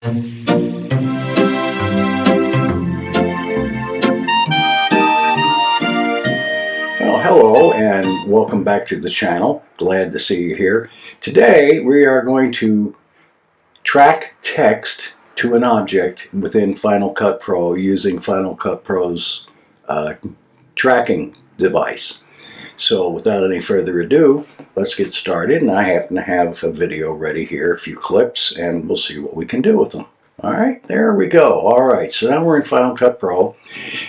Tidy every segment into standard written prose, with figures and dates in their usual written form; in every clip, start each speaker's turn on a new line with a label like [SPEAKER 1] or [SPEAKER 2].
[SPEAKER 1] Well, hello and welcome back to the channel. Glad to see you here. Today we are going to track text to an object within Final Cut Pro using Final Cut Pro's tracking device. So without any further ado, let's get started. And I happen to have a video ready here, a few clips, and we'll see what we can do with them. All right, there we go. All right, so now we're in Final Cut Pro.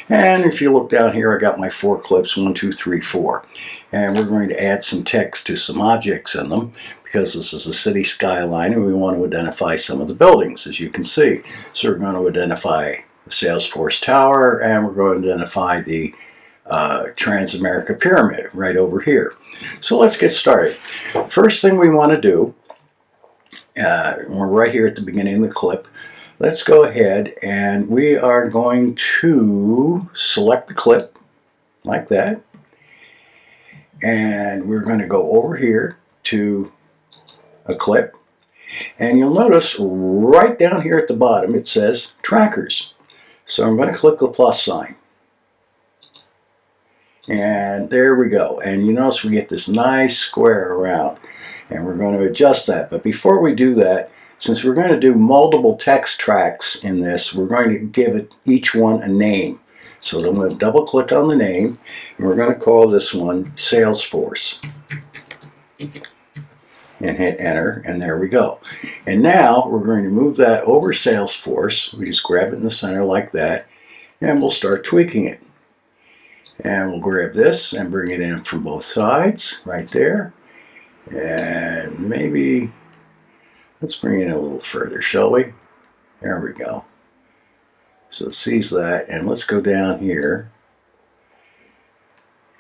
[SPEAKER 1] And if you look down here, I got my 4 clips, 1, 2, 3, 4. And we're going to add some text to some objects in them because this is a city skyline and we want to identify some of the buildings, as you can see. So we're going to identify the Salesforce Tower and we're going to identify the Transamerica Pyramid right over here. So let's get started. First thing we want to do, we're right here at the beginning of the clip. Let's go ahead and we are going to select the clip like that. And we're going to go over here to a clip. And you'll notice right down here at the bottom it says trackers. So I'm going to click the plus sign. And there we go. And you notice we get this nice square around. And we're going to adjust that. But before we do that, since we're going to do multiple text tracks in this, we're going to give each one a name. So I'm going to double click on the name and we're going to call this one Salesforce. And hit enter, and there we go. And now we're going to move that over Salesforce. We just grab it in the center like that and we'll start tweaking it. And we'll grab this and bring it in from both sides right there. And maybe let's bring it in a little further, shall we? There we go. So it sees that, and let's go down here.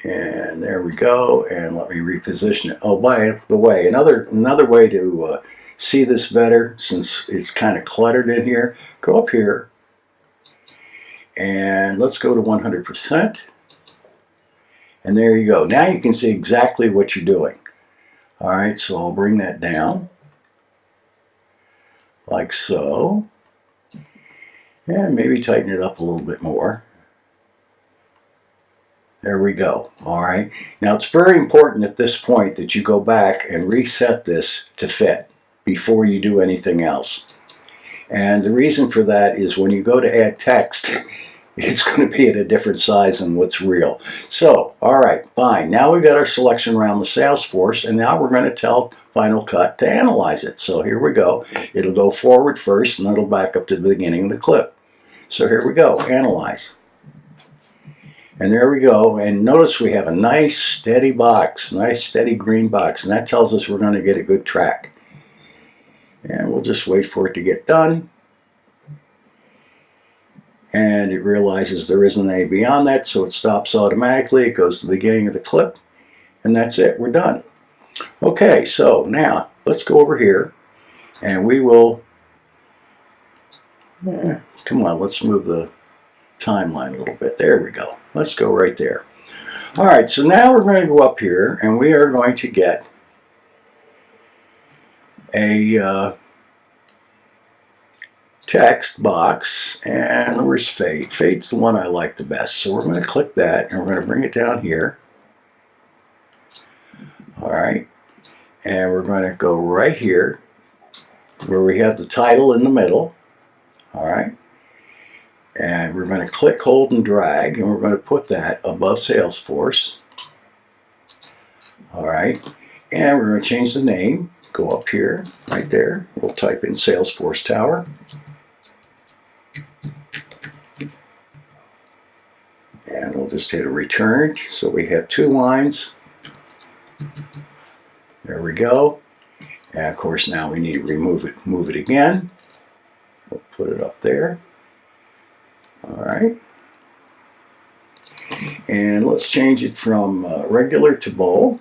[SPEAKER 1] And there we go, and let me reposition it. Oh, by the way, another way to see this better, since it's kind of cluttered in here, go up here, and let's go to 100%. And there you go. Now you can see exactly what you're doing. All right, so I'll bring that down, like so, and maybe tighten it up a little bit more. There we go. All right. Now it's very important at this point that you go back and reset this to fit before you do anything else. And the reason for that is when you go to add text, it's going to be at a different size than what's real. So, all right, fine. Now we've got our selection around the Salesforce, and now we're going to tell Final Cut to analyze it. So here we go. It'll go forward first, and it'll back up to the beginning of the clip. So here we go, analyze. And there we go. And notice we have a nice steady box, nice steady green box, and that tells us we're going to get a good track. And we'll just wait for it to get done. And it realizes there isn't any beyond that, so it stops automatically. It goes to the beginning of the clip, and that's it. We're done. Okay, so now let's go over here, and we will, come on, let's move the timeline a little bit. There we go. Let's go right there. All right, so now we're going to go up here, and we are going to get a text box, and where's Fade? Fade's the one I like the best, so we're going to click that and we're going to bring it down here. All right, and we're going to go right here where we have the title in the middle. All right, and we're going to click, hold, and drag, and we're going to put that above Salesforce. All right, and we're going to change the name. Go up here, right there. We'll type in Salesforce Tower. And we'll just hit a return. So we have 2 lines. There we go. And of course now we need to remove it, move it again. We'll put it up there. All right. And let's change it from regular to bold.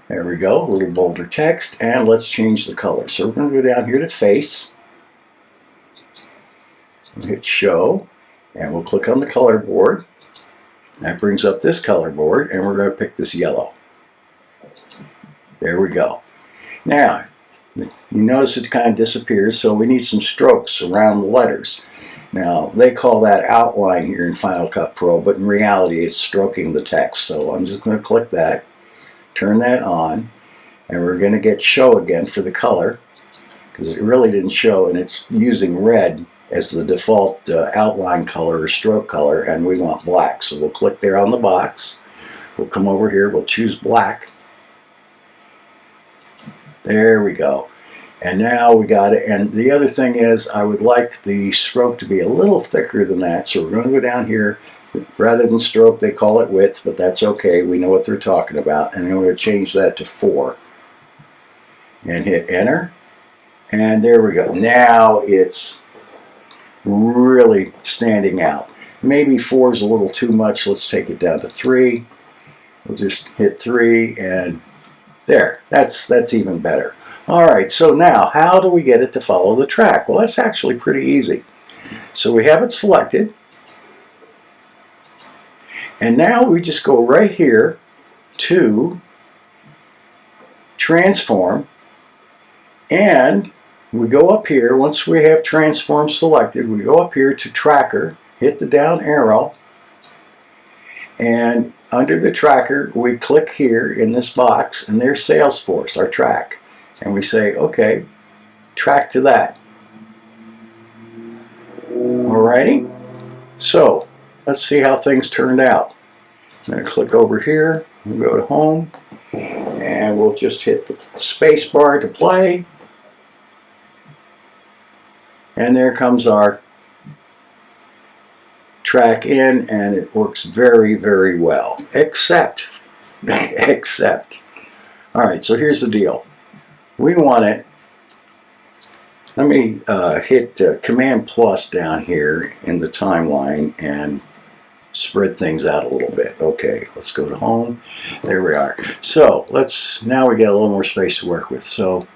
[SPEAKER 1] There we go, a little bolder text, and let's change the color. So we're going to go down here to Face, and hit Show, and we'll click on the color board. That brings up this color board, and we're going to pick this yellow. There we go. Now, You notice it kind of disappears, so we need some strokes around the letters. Now, they call that outline here in Final Cut Pro, but in reality it's stroking the text. So I'm just going to click that, turn that on, and we're going to get show again for the color, because it really didn't show, and it's using red as the default outline color or stroke color, and we want black. So we'll click there on the box. We'll come over here, we'll choose black. There we go. And now we got it. And the other thing is, I would like the stroke to be a little thicker than that. So we're going to go down here. Rather than stroke, they call it width, but that's okay. We know what they're talking about. And I'm going to change that to 4. And hit enter. And there we go. Now it's really standing out. Maybe 4 is a little too much. Let's take it down to 3. We'll just hit 3 and there. That's even better. All right, so now how do we get it to follow the track? Well, that's actually pretty easy. So we have it selected. And now we just go right here to transform, and we go up here. Once we have transform selected, we go up here to tracker, hit the down arrow, and under the tracker we click here in this box, and there's Salesforce, our track, and we say okay, track to that. Alrighty, so let's see how things turned out. I'm going to click over here, we'll go to home, and we'll just hit the space bar to play. And there comes our track in, and it works very, very well. Except, all right, so here's the deal. We want it, let me hit Command plus down here in the timeline and spread things out a little bit. Okay, let's go to home. There we are. So now we get a little more space to work with. So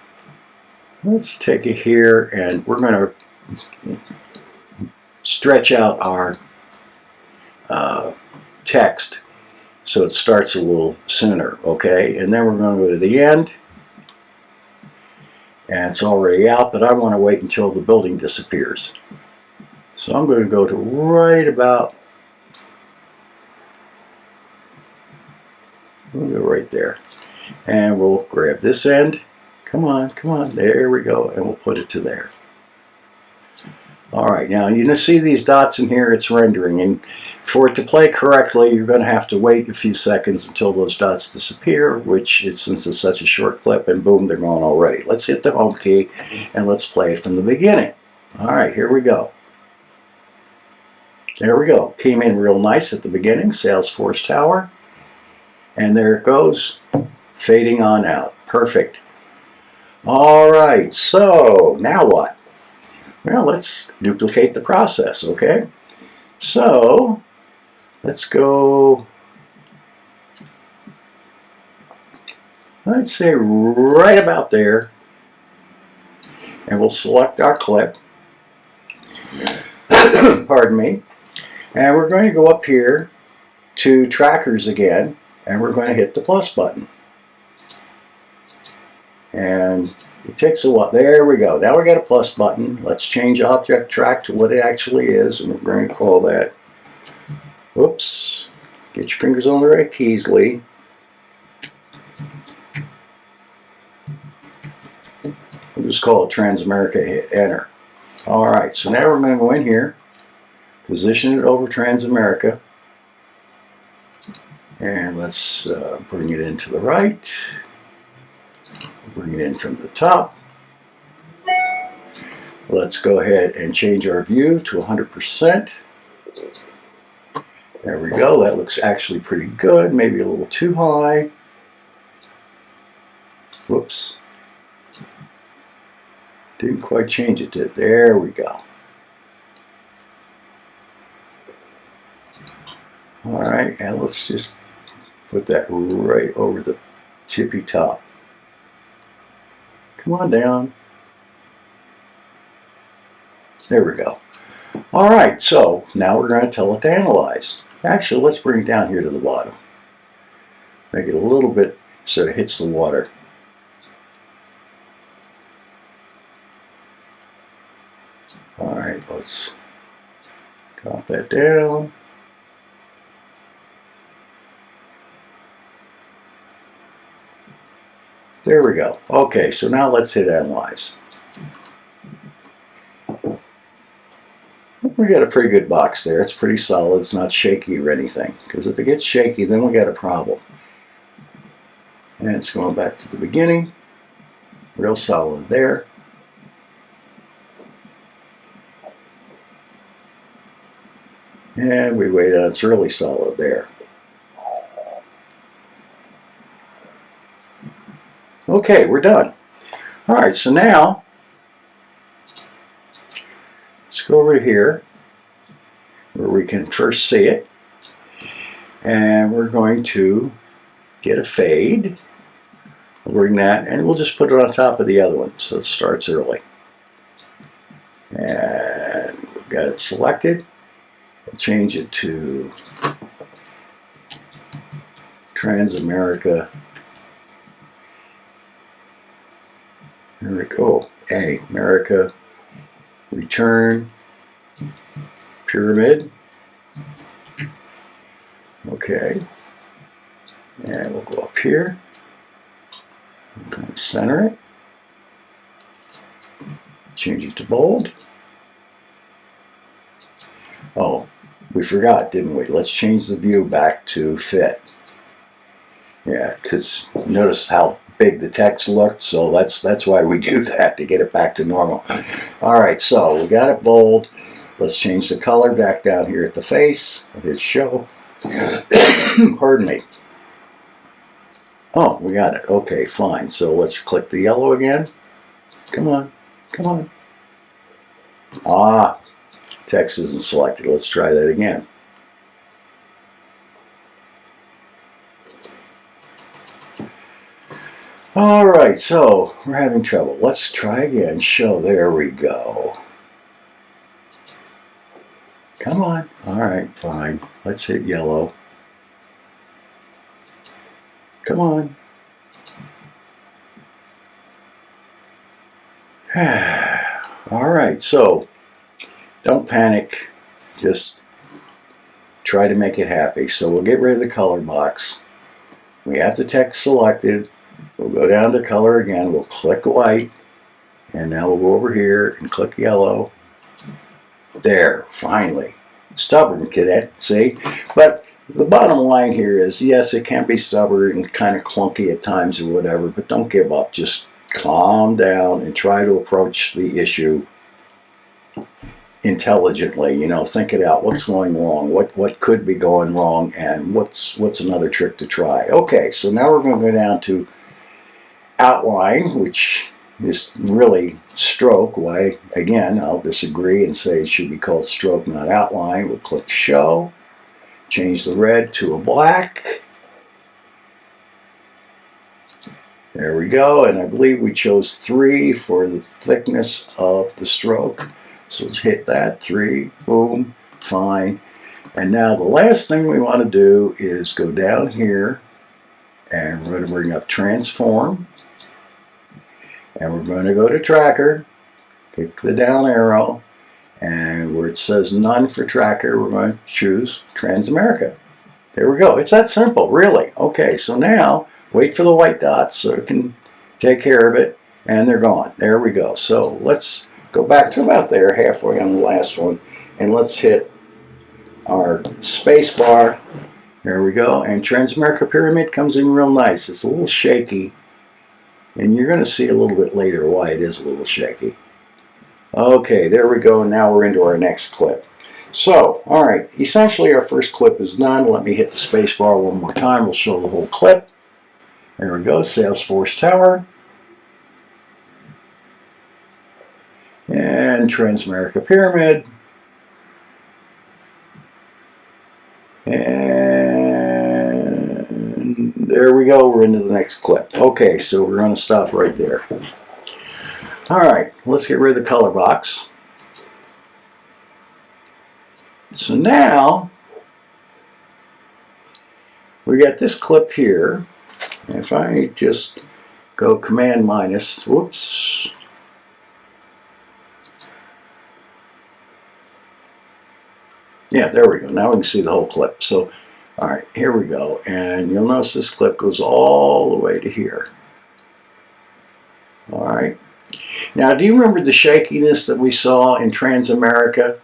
[SPEAKER 1] let's take it here, and we're going to stretch out our text so it starts a little sooner. Okay, and then we're going to go to the end, and it's already out, but I want to wait until the building disappears. So I'm going to go to right about, we'll go right there, and we'll grab this end. Come on, there we go, and we'll put it to there. All right, now you see these dots in here, it's rendering, and for it to play correctly, you're going to have to wait a few seconds until those dots disappear, which is, since it's such a short clip, and boom, they're gone already. Let's hit the home key, and let's play it from the beginning. All right, here we go. There we go. Came in real nice at the beginning, Salesforce Tower, and there it goes, fading on out. Perfect. All right, so now what? Well, let's duplicate the process, okay? So let's go, let's say right about there, and we'll select our clip. Pardon me. And we're going to go up here to trackers again, and we're going to hit the plus button. And it takes a while. There we go. Now we got a plus button. Let's change object track to what it actually is, and we're going to call that, whoops, get your fingers on the right keys, Lee. We'll just call it Transamerica, hit enter. All right, so now we're going to go in here, position it over Transamerica, and let's bring it into the right. Bring it in from the top. Let's go ahead and change our view to 100%. There we go. That looks actually pretty good. Maybe a little too high. Whoops. Didn't quite change it, did it? There we go. All right, and let's just put that right over the tippy top. Come on down. There we go. All right, so now we're going to tell it to analyze. Actually, let's bring it down here to the bottom. Make it a little bit so it hits the water. All right, let's drop that down. There we go. Okay, so now let's hit Analyze. We got a pretty good box there. It's pretty solid. It's not shaky or anything. Because if it gets shaky, then we got a problem. And it's going back to the beginning. Real solid there. And we wait on it's really solid there. Okay, we're done. All right, so now let's go over here where we can first see it. And we're going to get a fade. We'll bring that, and we'll just put it on top of the other one so it starts early. And we've got it selected. We'll change it to Transamerica. There we go. America return pyramid. Okay. And we'll go up here. I'm going to center it. Change it to bold. Oh, we forgot, didn't we? Let's change the view back to fit. Yeah, because notice how big the text looked, so that's why we do that, to get it back to normal. All right, so we got it bold. Let's change the color back down here at the face of his show. Pardon me. Oh, we got it. Okay, fine. So let's click the yellow again. Come on. Come on. Ah, text isn't selected. Let's try that again. All right, so we're having trouble. Let's try again. Show. There we go. Come on. All right, fine. Let's hit yellow. Come on. All right, so don't panic. Just try to make it happy. So we'll get rid of the color box. We have the text selected. We'll go down to color again. We'll click white. And now we'll go over here and click yellow. There, finally. Stubborn, cadet, see? But the bottom line here is, yes, it can be stubborn and kind of clunky at times or whatever, but don't give up. Just calm down and try to approach the issue intelligently. You know, think it out. What's going wrong? What could be going wrong? And what's another trick to try? Okay, so now we're going to go down to outline, which is really stroke. Why, again, I'll disagree and say it should be called stroke, not outline. We'll click show. Change the red to a black. There we go, and I believe we chose 3 for the thickness of the stroke. So let's hit that, 3, boom, fine. And now the last thing we want to do is go down here, and we're going to bring up transform, and we're going to go to tracker, pick the down arrow, and where it says none for tracker, we're going to choose Transamerica. There we go. It's that simple, really. Okay, so now wait for the white dots so it can take care of it, and they're gone. There we go. So let's go back to about there, halfway on the last one, and let's hit our space bar. There we go. And Transamerica Pyramid comes in real nice. It's a little shaky, and you're going to see a little bit later why it is a little shaky. Okay, there we go. Now we're into our next clip. So, all right, essentially our first clip is done. Let me hit the space bar one more time. We'll show the whole clip. There we go, Salesforce Tower. And Transamerica Pyramid. And there we go, we're into the next clip. Okay, so we're going to stop right there. All right, let's get rid of the color box. So now we got this clip here. And if I just go Command minus, whoops. Yeah, there we go. Now we can see the whole clip. So, all right, here we go. And you'll notice this clip goes all the way to here. All right. Now, do you remember the shakiness that we saw in Transamerica?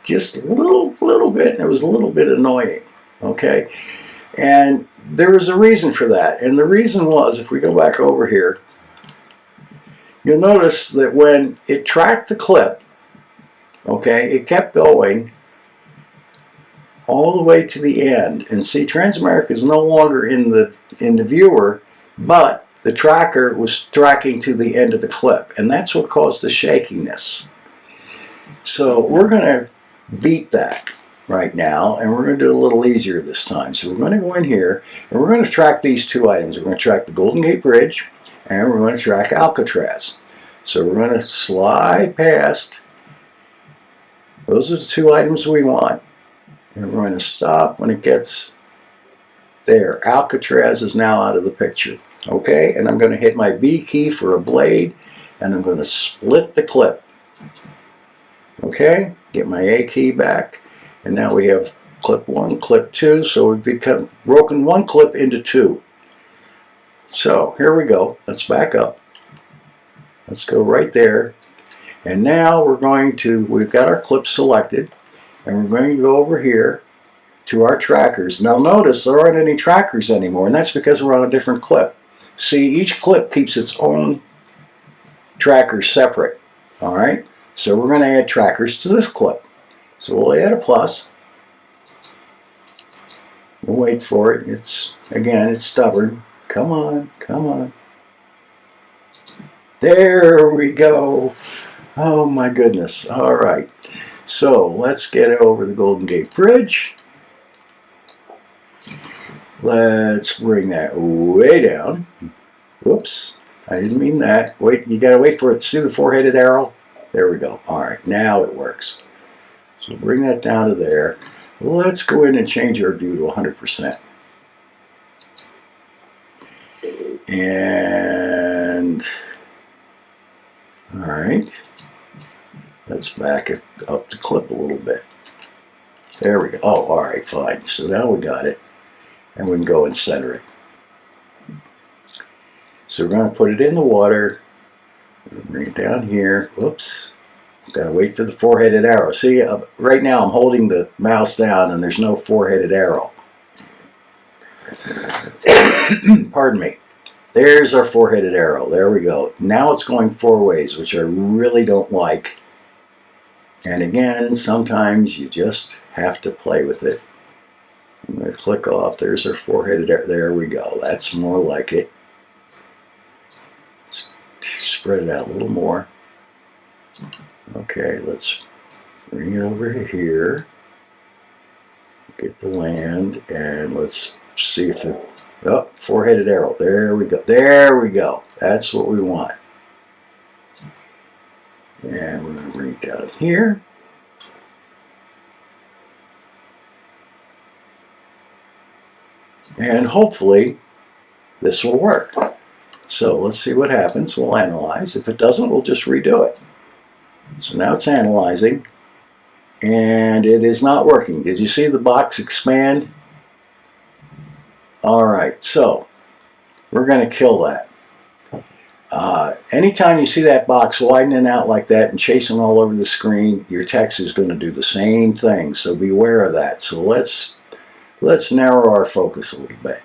[SPEAKER 1] Just a little bit, and it was a little bit annoying. Okay. And there was a reason for that. And the reason was, if we go back over here, you'll notice that when it tracked the clip, okay, it kept going all the way to the end. And see, Transamerica is no longer in the viewer, but the tracker was tracking to the end of the clip, and that's what caused the shakiness. So we're going to beat that right now, and we're going to do it a little easier this time. So we're going to go in here, and we're going to track these two items. We're going to track the Golden Gate Bridge, and we're going to track Alcatraz. So we're going to slide past. Those are the two items we want. And we're going to stop when it gets there. Alcatraz is now out of the picture. Okay, and I'm going to hit my B key for a blade, and I'm going to split the clip. Okay, get my A key back, and now we have clip 1, clip 2, so we've broken one clip into two. So here we go. Let's back up. Let's go right there. And now we've got our clip selected, and we're going to go over here to our trackers. Now notice there aren't any trackers anymore, and that's because we're on a different clip. See, each clip keeps its own tracker separate. All right, so we're going to add trackers to this clip. So we'll add a plus. We'll wait for it. It's stubborn. Come on, come on. There we go. Oh my goodness. All right. So let's get over the Golden Gate Bridge. Let's bring that way down. Whoops. I didn't mean that. Wait, you gotta wait for it. See the four-headed arrow? There we go. All right, now it works. So bring that down to there. Let's go in and change our view to 100%. And all right, let's back it up the clip a little bit. There we go. Oh, all right, fine. So now we got it, and we can go and center it. So we're going to put it in the water. Bring it down here. Whoops. Got to wait for the four-headed arrow. See, right now I'm holding the mouse down, and there's no four-headed arrow. Pardon me. There's our four-headed arrow. There we go. Now it's going four ways, which I really don't like. And again, sometimes you just have to play with it. I'm going to click off. There's our four-headed arrow. There we go. That's more like it. Let's spread it out a little more. Okay, let's bring it over here. Get the land, and let's see if it... Oh, four-headed arrow. There we go. There we go. That's what we want. And we're going to bring it down here. And hopefully this will work. So let's see what happens. We'll analyze. If it doesn't, we'll just redo it. So now it's analyzing, and it is not working. Did you see the box expand? All right, so we're going to kill that. Anytime you see that box widening out like that and chasing all over the screen, your text is going to do the same thing, so beware of that. So let's narrow our focus a little bit.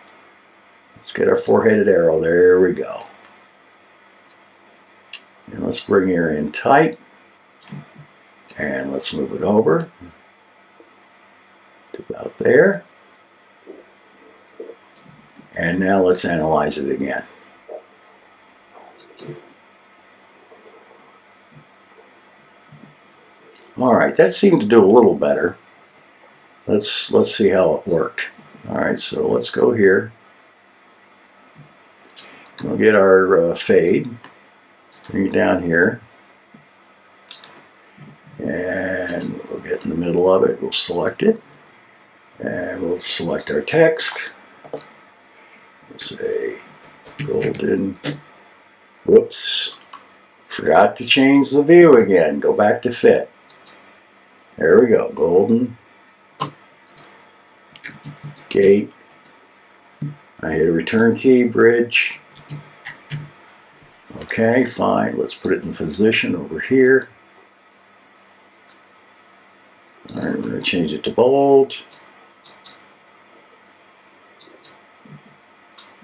[SPEAKER 1] Let's get our four-headed arrow. There we go. And let's bring her in tight. And let's move it over to about there. And now let's analyze it again. All right, that seemed to do a little better. Let's see how it worked. All right, so let's go here. We'll get our fade. Bring it down here. And we'll get in the middle of it. We'll select it. And we'll select our text. We'll say golden. Whoops. Forgot to change the view again. Go back to fit. There we go. Golden Gate. I hit a return key, bridge. Okay, fine. Let's put it in position over here. All right, we're going to change it to bold.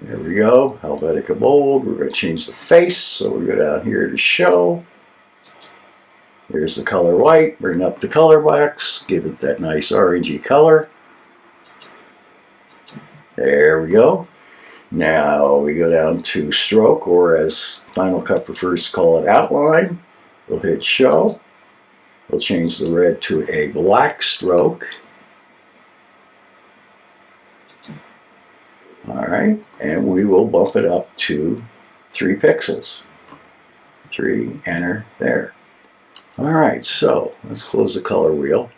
[SPEAKER 1] There we go. Helvetica bold. We're going to change the face. So we go down here to show. Here's the color white. Bring up the color box. Give it that nice orangey color. There we go. Now we go down to stroke, or as Final Cut prefers to call it, outline. We'll hit show. We'll change the red to a black stroke. All right, and we will bump it up to 3 pixels. 3, enter, there. All right, so let's close the color wheel.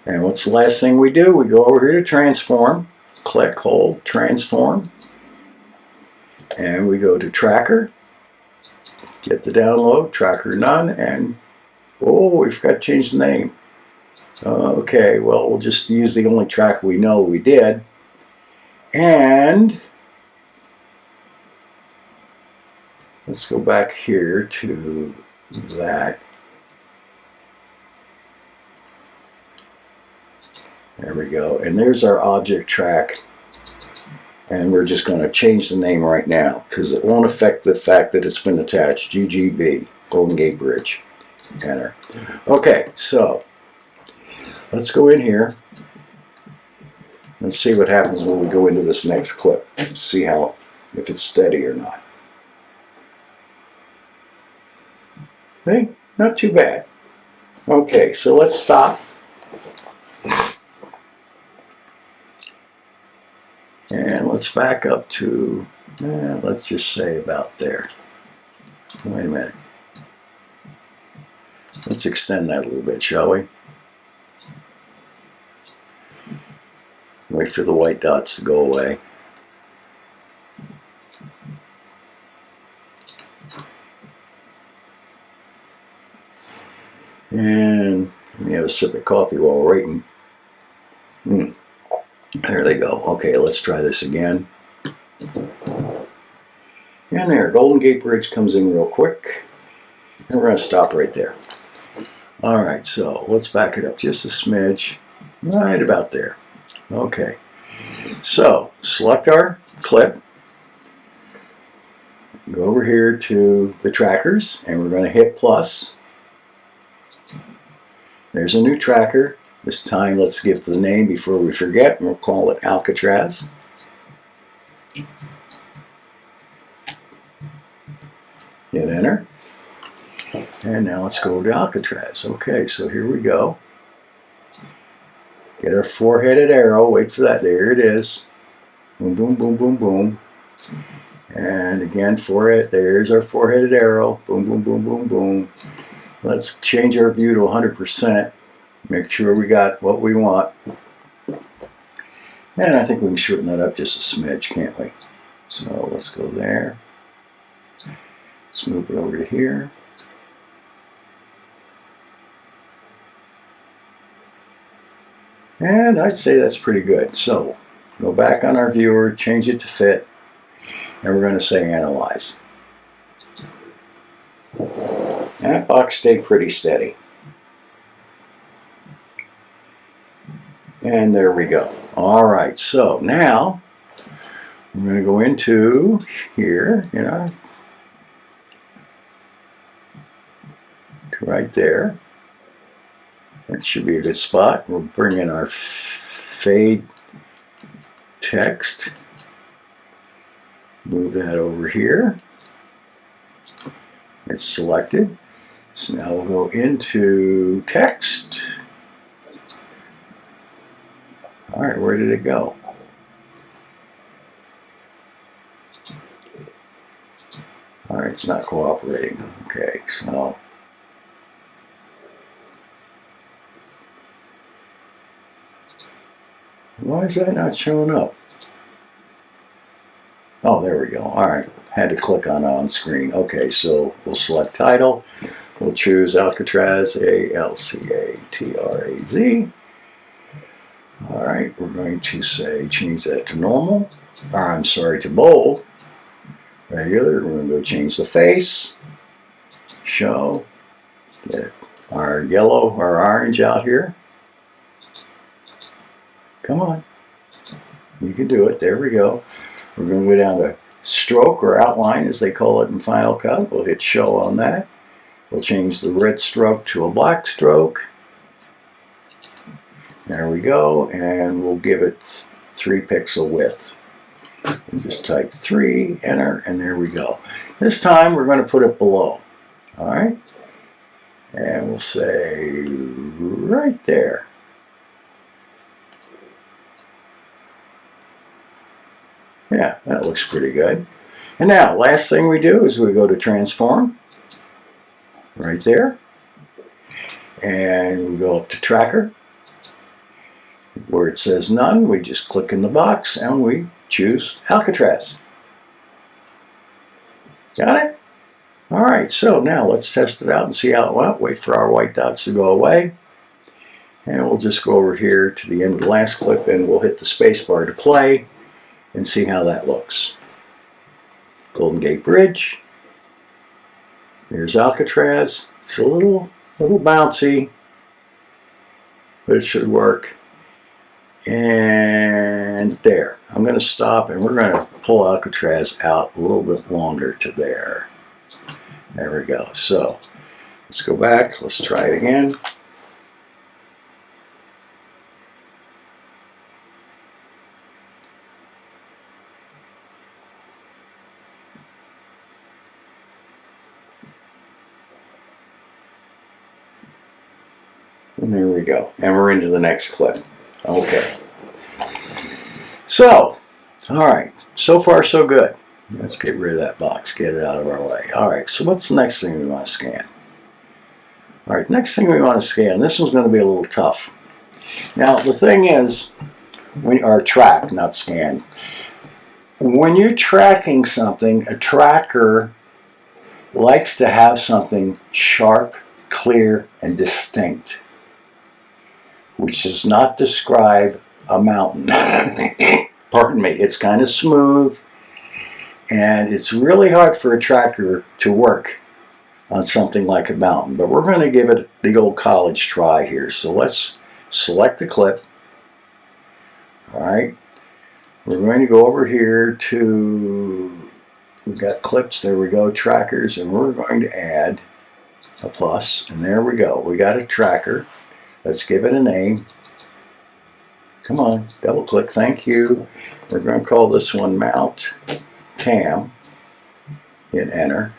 [SPEAKER 1] And what's the last thing we do? We go over here to transform, click, hold, transform, and we go to tracker, get the download, tracker none, and oh, we forgot to change the name. Okay, well, we'll just use the only tracker we know we did. And let's go back here to that. There we go. And there's our object track. And we're just going to change the name right now because it won't affect the fact that it's been attached. GGB, Golden Gate Bridge. Enter. Okay, so let's go in here. Let's see what happens when we go into this next clip. See how, if it's steady or not. Hey, not too bad. Okay, so let's stop. And let's back up to, let's just say about there. Wait a minute. Let's extend that a little bit, shall we? Wait for the white dots to go away. And let me have a sip of coffee while we're waiting. There they go. Okay, let's try this again. And there, Golden Gate Bridge comes in real quick. And we're going to stop right there. All right, so let's back it up just a smidge. Right about there. Okay, so select our clip. Go over here to the trackers, and we're going to hit plus. There's a new tracker. This time, let's give the name before we forget, and we'll call it Alcatraz. Hit enter. And now let's go to Alcatraz. Okay, so here we go. Get our four-headed arrow. Wait for that. There it is. Boom, boom, boom, boom, boom. And again, forehead. There's our four-headed arrow. Boom, boom, boom, boom, boom. Let's change our view to 100%. Make sure we got what we want. And I think we can shorten that up just a smidge, can't we? So let's go there. Let's move it over to here. And I'd say that's pretty good. So go back on our viewer, change it to fit, and we're going to say analyze. And that box stayed pretty steady. And there we go. All right, so now I'm going to go into here, to right there. That should be a good spot. We'll bring in our fade text. Move that over here. It's selected. So now we'll go into text. All right, where did it go? All right, it's not cooperating. Okay, so why is that not showing up? Oh, there we go. All right, had to click on screen. Okay, so we'll select title. We'll choose Alcatraz, A-L-C-A-T-R-A-Z. All right, we're going to say change that to normal, or I'm sorry, to bold. Regular, we're going to go change the face. Show. Get our yellow or orange out here. Come on. You can do it. There we go. We're going to go down to stroke or outline as they call it in Final Cut. We'll hit show on that. We'll change the red stroke to a black stroke. There we go. And we'll give it 3 pixel width. And just type 3, enter, and there we go. This time we're going to put it below. All right. And we'll say right there. Yeah, that looks pretty good. And now, last thing we do is we go to transform. Right there. And we go up to tracker. Where it says none, we just click in the box and we choose Alcatraz. Got it? All right, so now let's test it out and see how it went. Wait for our white dots to go away. And we'll just go over here to the end of the last clip and we'll hit the space bar to play and see how that looks. Golden Gate Bridge. There's Alcatraz. It's a little bouncy, but it should work. And there. I'm going to stop and we're going to pull Alcatraz out a little bit longer to there. There we go. So let's go back. Let's try it again. And there we go. And we're into the next clip. Okay. So, all right. So far, so good. Let's get rid of that box. Get it out of our way. All right. So what's the next thing we want to scan? All right. Next thing we want to scan. This one's going to be a little tough. Now, the thing is, or track, not scan. When you're tracking something, a tracker likes to have something sharp, clear, and distinct, which does not describe a mountain. Pardon me. It's kind of smooth, and it's really hard for a tracker to work on something like a mountain. But we're going to give it the old college try here. So let's select the clip. All right. We're going to go over here to, we've got clips. There we go, trackers, and we're going to add a plus, and there we go. We got a tracker. Let's give it a name. Come on, double click, thank you. We're going to call this one Mount Cam. Hit enter.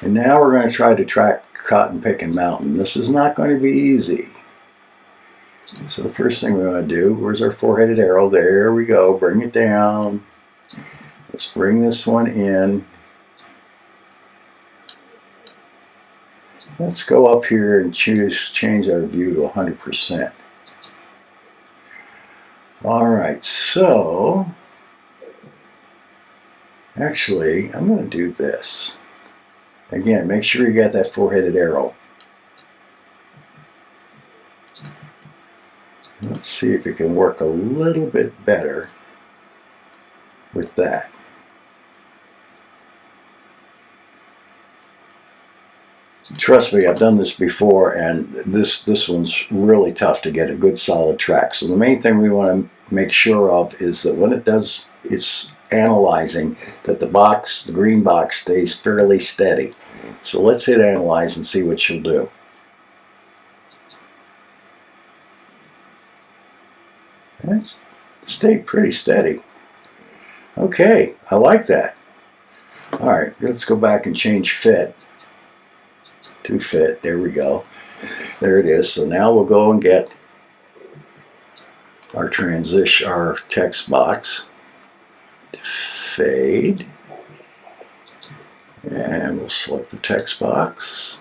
[SPEAKER 1] And now we're going to try to track Cotton Pickin' Mountain. This is not going to be easy. So the first thing we're going to do, where's our four-headed arrow? There we go, bring it down. Let's bring this one in. Let's go up here and change our view to 100%. All right, so actually, I'm going to do this. Again, make sure you got that four-headed arrow. Let's see if it can work a little bit better with that. Trust me, I've done this before, and this one's really tough to get a good solid track. So the main thing we want to make sure of is that when it does its analyzing, that the green box stays fairly steady. So let's hit analyze and see what she'll do. That's stayed pretty steady. Okay, I like that. All right, let's go back and change fit to fit. There we go. There it is. So now we'll go and get our transition, our text box to fade, and we'll select the text box,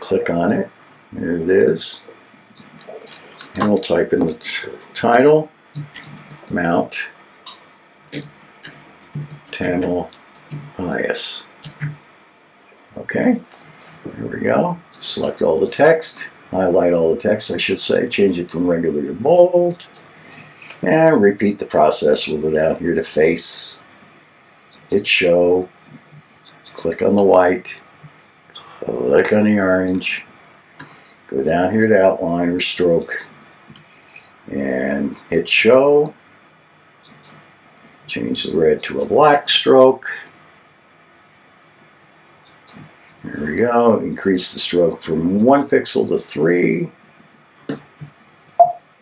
[SPEAKER 1] click on it. There it is. And we'll type in the title, Mount Tamil Bias. Okay, There we go. Select all the text. Highlight all the text, I should say. Change it from regular to bold. And repeat the process. We'll go down here to face. Hit show. Click on the white. Click on the orange. Go down here to outline or stroke. And hit show. Change the red to a black stroke. There we go. Increase the stroke from 1 pixel to 3.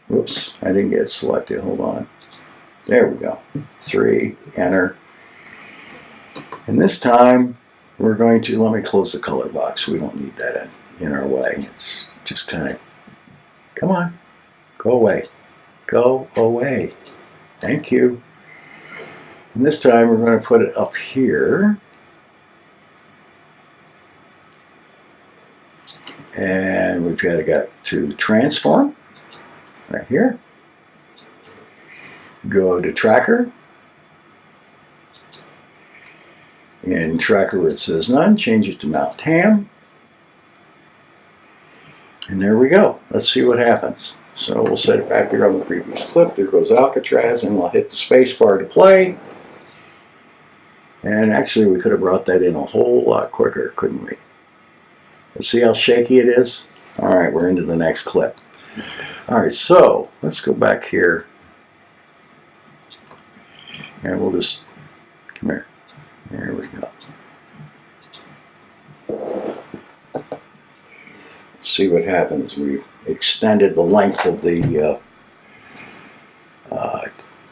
[SPEAKER 1] Whoops, I didn't get it selected. Hold on. There we go. 3. Enter. And this time, we're going to, let me close the color box. We don't need that in our way. It's just kind of, come on. Go away. Go away. Thank you. And this time, we're going to put it up here. And we've got to transform right here. Go to tracker. In tracker where it says none, change it to mount tam. And there we go. Let's see what happens. So we'll set it back there on the previous clip. There goes Alcatraz, and we'll hit the space bar to play. And actually, we could have brought that in a whole lot quicker, couldn't we? Let's see how shaky it is. All right, we're into the next clip. All right, so let's go back here. And we'll just, come here. There we go. Let's see what happens. We've extended the length of the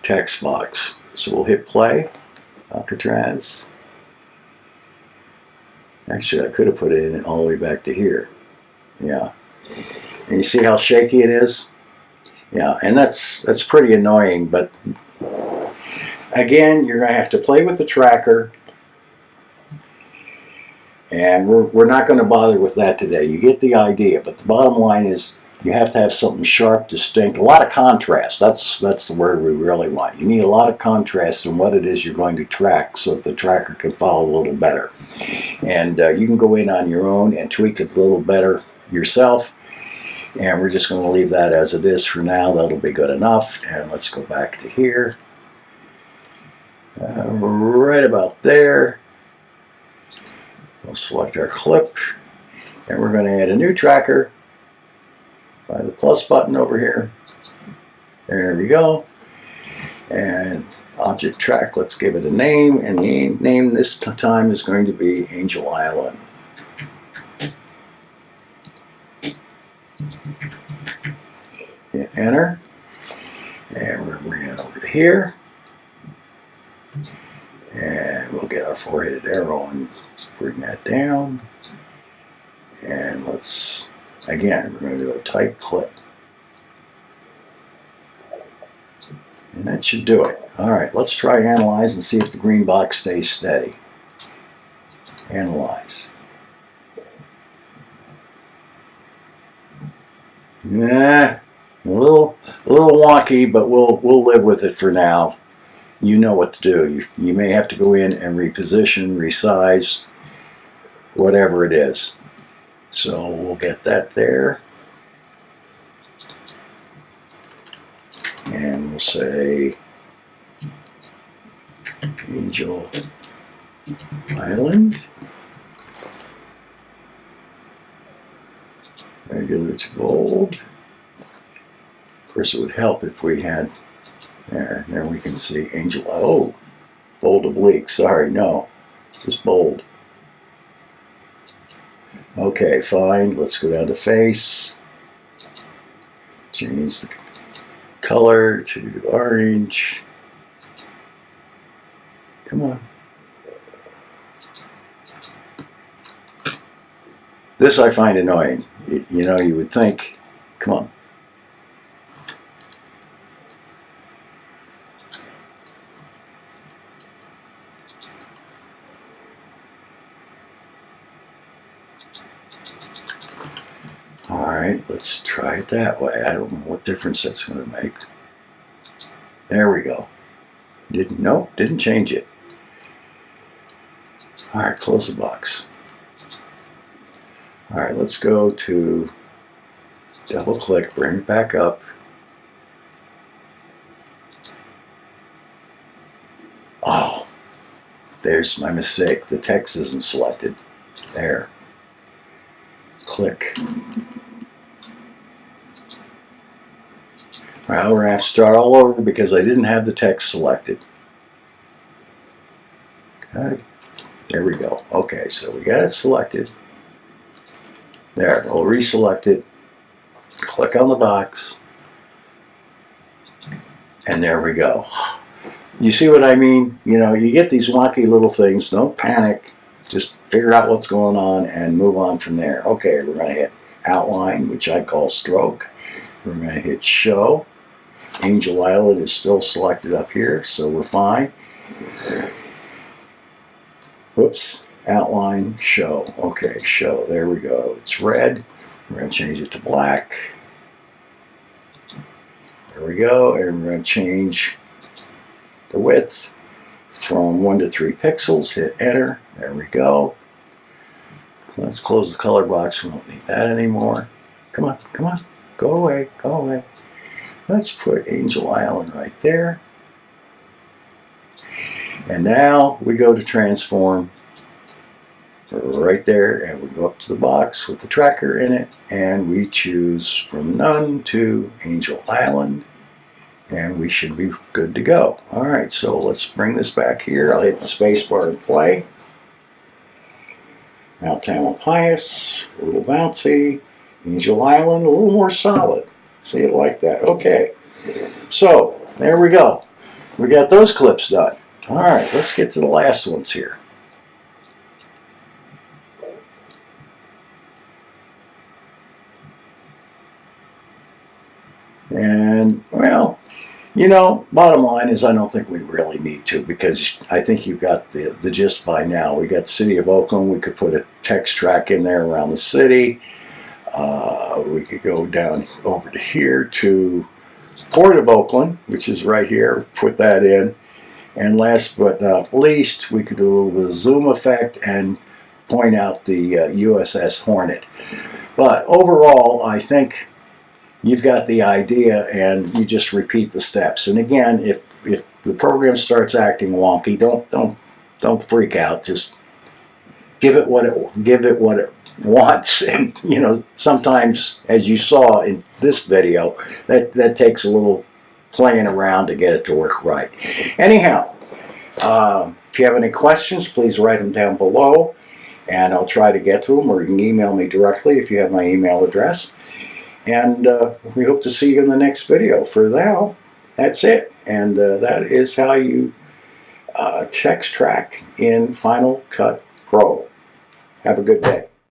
[SPEAKER 1] text box. So we'll hit play, Alcatraz. Actually, I could have put it in all the way back to here. Yeah. And you see how shaky it is? Yeah, and that's pretty annoying, but again, you're going to have to play with the tracker, and we're not going to bother with that today. You get the idea, but the bottom line is you have to have something sharp, distinct, a lot of contrast. That's the word we really want. You need a lot of contrast in what it is you're going to track so that the tracker can follow a little better. And you can go in on your own and tweak it a little better yourself. And we're just going to leave that as it is for now. That'll be good enough. And let's go back to here. Right about there. We'll select our clip. And we're going to add a new tracker by the plus button over here. There we go. And object track, let's give it a name. And the name this time is going to be Angel Island. Hit enter. And we're bringing it over to here. And we'll get our four-headed arrow and bring that down. And let's, again, we're going to do a tight clip. And that should do it. All right, let's try analyze and see if the green box stays steady. Analyze. Nah, a little wonky, but we'll live with it for now. You know what to do. You may have to go in and reposition, resize, whatever it is. So we'll get that there. And we'll say Angel Island. Regular to bold. Of course, it would help if we had, there we can see Angel, oh, bold oblique, sorry, no, just bold. Okay, fine, let's go down to face. Change the color to orange. Come on. This I find annoying. You know, you would think, come on. All right, let's try it that way. I don't know what difference that's going to make. There we go. Nope, didn't change it. All right, close the box. All right, let's go to double click, bring it back up. Oh, there's my mistake. The text isn't selected. There. Click. Well, we're going to have to start all over because I didn't have the text selected. Okay. There we go. Okay, so we got it selected. There, we'll reselect it. Click on the box. And there we go. You see what I mean? You know, you get these wonky little things. Don't panic. Just figure out what's going on and move on from there. Okay, we're going to hit outline, which I call stroke. We're going to hit show. Angel Island is still selected up here, so we're fine. Whoops. Outline, show. Okay, show. There we go. It's red. We're going to change it to black. There we go. And we're going to change the width from 1 to 3 pixels. Hit enter. There we go. Let's close the color box. We don't need that anymore. Come on, come on. Go away, go away. Let's put Angel Island right there. And now we go to transform right there, and we go up to the box with the tracker in it, and we choose from none to Angel Island, and we should be good to go. All right, so let's bring this back here. I'll hit the space bar and play. Mount Tamalpais, a little bouncy. Angel Island, a little more solid. See it like that. Okay, so there we go. We got those clips done. All right, let's get to the last ones here. And, well, you know, bottom line is I don't think we really need to, because I think you've got the gist by now. We got City of Oakland. We could put a text track in there around the city. We could go down over to here to Port of Oakland, which is right here. Put that in. And last but not least, we could do a little bit of zoom effect and point out the USS Hornet. But overall, I think you've got the idea, and you just repeat the steps. And again, if the program starts acting wonky, don't freak out. Just give it what it wants. And you know, sometimes, as you saw in this video, that takes a little playing around to get it to work right. Anyhow, if you have any questions, please write them down below, and I'll try to get to them, or you can email me directly if you have my email address. And we hope to see you in the next video. For now, that's it. And that is how you text track in Final Cut Pro. Have a good day.